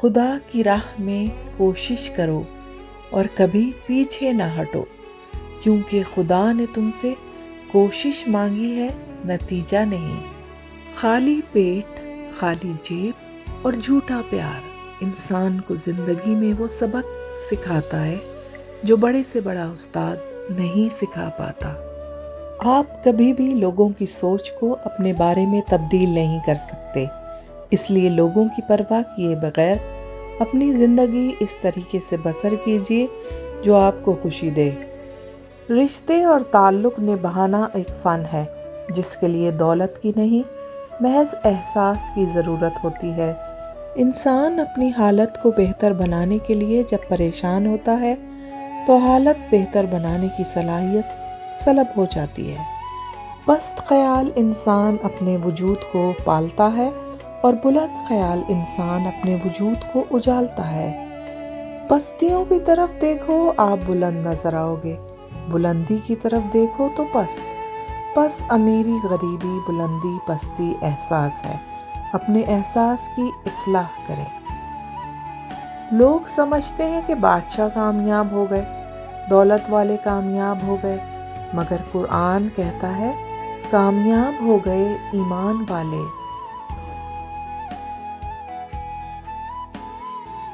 خدا کی راہ میں کوشش کرو اور کبھی پیچھے نہ ہٹو، کیونکہ خدا نے تم سے کوشش مانگی ہے، نتیجہ نہیں۔ خالی پیٹ، خالی جیب اور جھوٹا پیار انسان کو زندگی میں وہ سبق سکھاتا ہے جو بڑے سے بڑا استاد نہیں سکھا پاتا۔ آپ کبھی بھی لوگوں کی سوچ کو اپنے بارے میں تبدیل نہیں کر سکتے، اس لیے لوگوں کی پرواہ کیے بغیر اپنی زندگی اس طریقے سے بسر کیجیے جو آپ کو خوشی دے۔ رشتے اور تعلق نبھانا ایک فن ہے جس کے لیے دولت کی نہیں، محض احساس کی ضرورت ہوتی ہے۔ انسان اپنی حالت کو بہتر بنانے کے لیے جب پریشان ہوتا ہے تو حالت بہتر بنانے کی صلاحیت سلب ہو جاتی ہے۔ پست خیال انسان اپنے وجود کو پالتا ہے اور بلند خیال انسان اپنے وجود کو اجالتا ہے۔ پستیوں کی طرف دیکھو آپ بلند نظر آؤ گے، بلندی کی طرف دیکھو تو پست۔ پس امیری غریبی، بلندی پستی احساس ہے، اپنے احساس کی اصلاح کریں۔ لوگ سمجھتے ہیں کہ بادشاہ کامیاب ہو گئے، دولت والے کامیاب ہو گئے، مگر قرآن کہتا ہے کامیاب ہو گئے ایمان والے۔